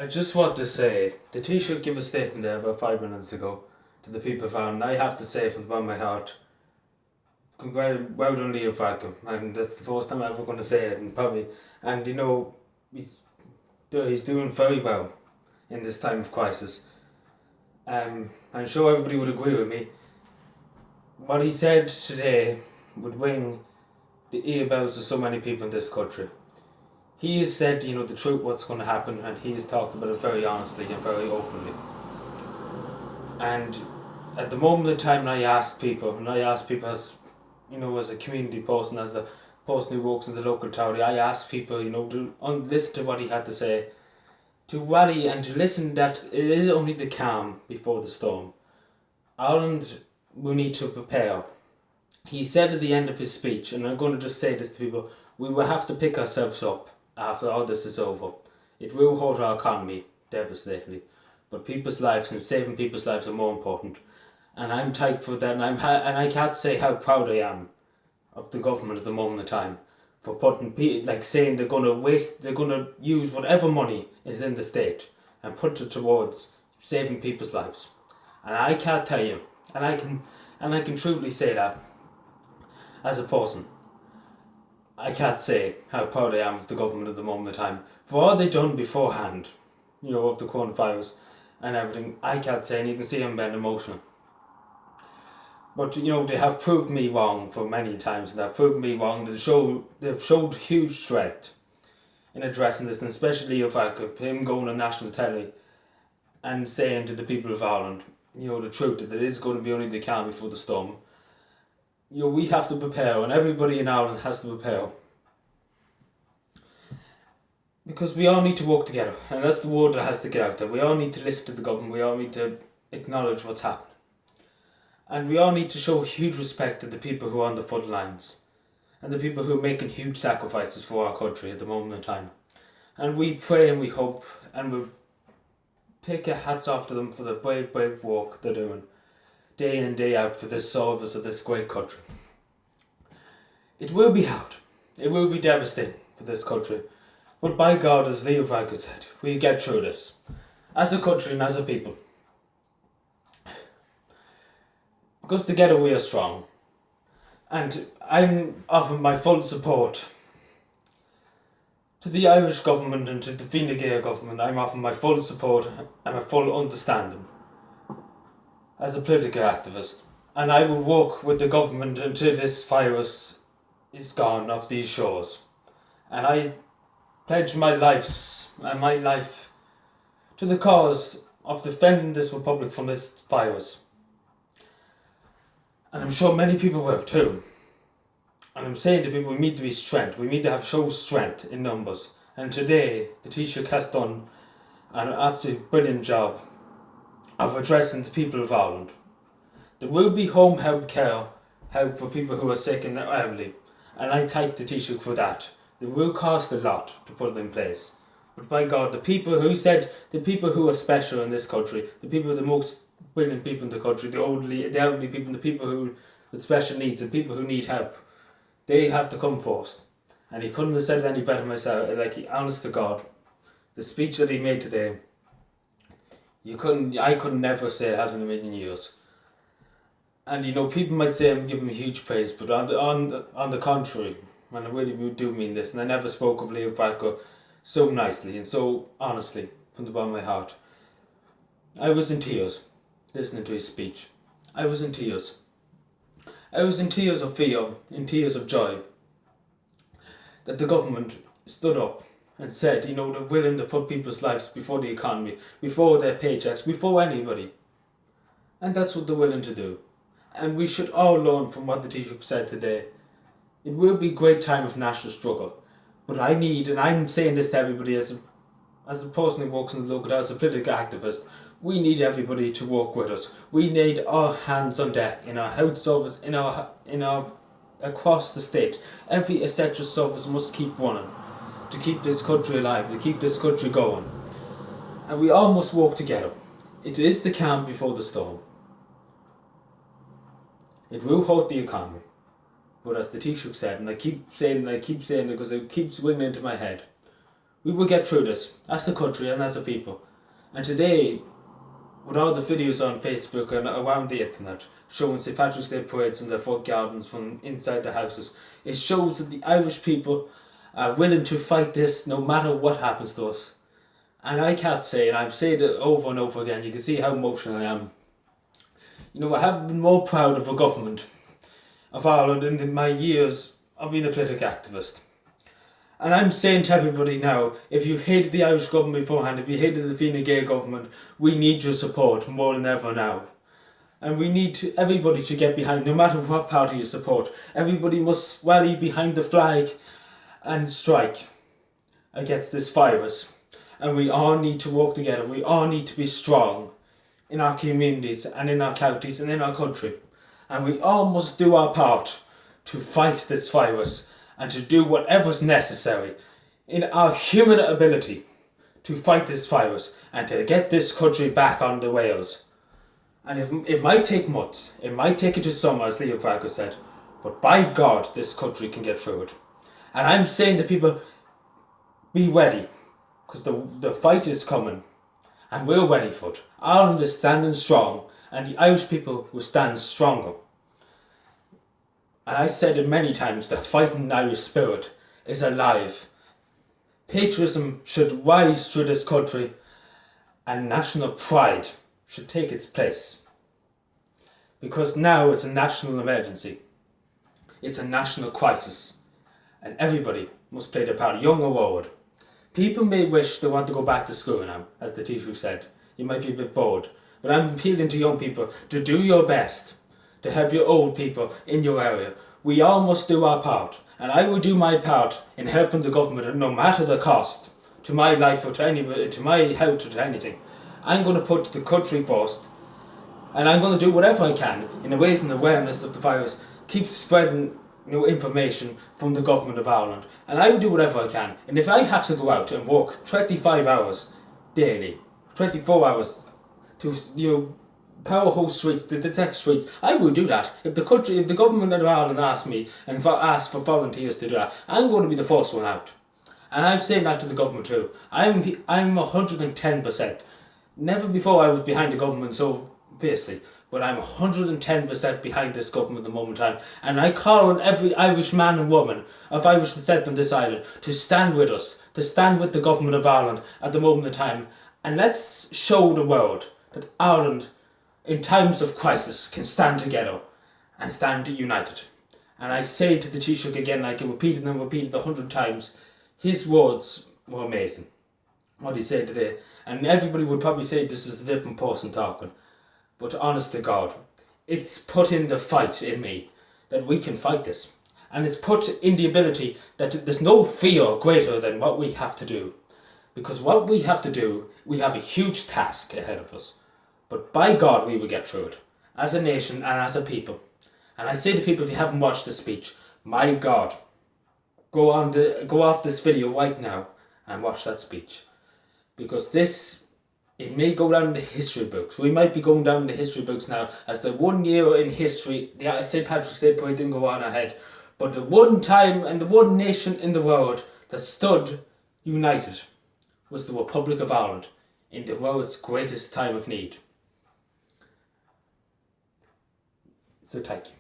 I just want to say, the Taoiseach gave a statement there about 5 minutes ago to the people of Ireland. I have to say from the bottom of my heart, well done Leo Varadkar, and that's the first time I'm ever going to say it, and he's doing very well in this time of crisis. I'm sure everybody would agree with me. What he said today would ring the earbells of so many people in this country. He has said, the truth, what's going to happen, and he has talked about it very honestly and very openly. And at the moment in time, when I ask people as, as a community person, as a person who works in the local authority, I ask people, to listen to what he had to say, to rally and to listen that it is only the calm before the storm. Ireland will need to prepare. He said at the end of his speech, and I'm going to just say this to people, we will have to pick ourselves up after all this is over. It will hurt our economy devastatingly, but people's lives and saving people's lives are more important. And I'm thankful for that, and I can't say how proud I am of the government at the moment in time for saying they're going to use whatever money is in the state and put it towards saving people's lives. And I can't tell you, and I can truly say that as a person. I can't say how proud I am of the government at the moment in time. For all they done beforehand, of the coronavirus and everything, I can't say, and you can see I'm being emotional. But, they have proved me wrong for many times, and they've proved me wrong. They've showed huge strength in addressing this, and especially if him going on national telly and saying to the people of Ireland, the truth, that it is going to be only the calm before the storm. We have to prepare, and everybody in Ireland has to prepare. Because we all need to work together, and that's the word that has to get out there. We all need to listen to the government, we all need to acknowledge what's happening. And we all need to show huge respect to the people who are on the front lines, and the people who are making huge sacrifices for our country at the moment in time. And we pray and we hope, and we take our hats off to them for the brave work they're doing, day in, day out, for this service of this great country. It will be hard. It will be devastating for this country. But by God, as Leo Varadkar said, we get through this. As a country and as a people. Because together we are strong. And I'm offering my full support to the Irish government and to the Fine Gael government. I'm offering my full support and my full understanding as a political activist, and I will work with the government until this virus is gone off these shores. And I pledge my life to the cause of defending this republic from this virus. And I'm sure many people will too. And I'm saying to people, we need to be strength. We need to show strength in numbers. And today, the Taoiseach has done an absolutely brilliant job of addressing the people of Ireland. There will be home help for people who are sick and elderly, and I thank the Taoiseach for that. It will cost a lot to put it in place. But by God, the people who are special in this country, the people, the most brilliant people in the country, the elderly people, the people who with special needs, the people who need help, they have to come first. And he couldn't have said it any better myself. Honest to God, the speech that he made today, I could never say that in a million years. And people might say I'm giving him huge praise, but on the contrary, and I really do mean this, and I never spoke of Leo Varadkar so nicely and so honestly from the bottom of my heart. I was in tears listening to his speech. I was in tears. I was in tears of fear, in tears of joy, that the government stood up and said, they're willing to put people's lives before the economy, before their paychecks, before anybody. And that's what they're willing to do. And we should all learn from what the Taoiseach said today. It will be a great time of national struggle. But I'm saying this to everybody as a person who works in the local, as a political activist, we need everybody to work with us. We need all hands on deck in our health service, in our across the state. Every essential service must keep running to keep this country alive, to keep this country going. And we all must work together. It is the calm before the storm. It will hurt the economy. But as the Taoiseach said, and I keep saying it because it keeps ringing into my head, We will get through this as a country and as a people. And today, with all the videos on Facebook and around the internet showing St. Patrick's Day parades in their front gardens from inside the houses, it shows that the Irish people are willing to fight this no matter what happens to us. And I can't say, and I've said it over and over again, you can see how emotional I am. You know, I haven't been more proud of a government of Ireland in my years of being a political activist. And I'm saying to everybody now, if you hated the Irish government beforehand, if you hated the Fine Gael government, we need your support more than ever now. And we need everybody to get behind, no matter what party you support. Everybody must rally behind the flag and strike against this virus. And we all need to work together. We all need to be strong in our communities and in our counties and in our country. And we all must do our part to fight this virus and to do whatever's necessary in our human ability to fight this virus and to get this country back on the rails. And it might take months, it might take into summer, as Leo Franco said, but by God, this country can get through it. And I'm saying to people, be ready, because the fight is coming, and we're ready for it. Ireland is standing strong, and the Irish people will stand stronger. And I said it many times, the fighting Irish spirit is alive. Patriotism should rise through this country, and national pride should take its place. Because now it's a national emergency. It's a national crisis. And everybody must play their part, young or old. People may wish they want to go back to school now, as the teacher said. You might be a bit bored. But I'm appealing to young people to do your best to help your old people in your area. We all must do our part. And I will do my part in helping the government, no matter the cost, to my life or to my health or to anything. I'm going to put the country first, and I'm going to do whatever I can in raising awareness of the virus, keep spreading information from the government of Ireland, and I will do whatever I can. And if I have to go out and work 25 hours daily, 24 hours to power hose streets, to detect streets, I will do that. If the government of Ireland asks me and ask for volunteers to do that, I'm going to be the first one out. And I'm saying that to the government too. I'm 110%. Never before I was behind the government so fiercely, but I'm 110% behind this government at the moment in time. And I call on every Irish man and woman of Irish descent on this island to stand with us, to stand with the government of Ireland at the moment in time. And let's show the world that Ireland, in times of crisis, can stand together and stand united. And I say to the Taoiseach again, I can repeat it and repeat it 100 times, his words were amazing. What he said today. And everybody would probably say this is a different person talking. But honest to God, it's put in the fight in me that we can fight this. And it's put in the ability that there's no fear greater than what we have to do. Because what we have to do, we have a huge task ahead of us. But by God, we will get through it. As a nation and as a people. And I say to people, if you haven't watched the speech, my God, go off this video right now and watch that speech. Because it may go down in the history books. We might be going down in the history books now as the 1 year in history, the St. Patrick's Day parade didn't go on ahead, but the one time and the one nation in the world that stood united was the Republic of Ireland in the world's greatest time of need. So thank you.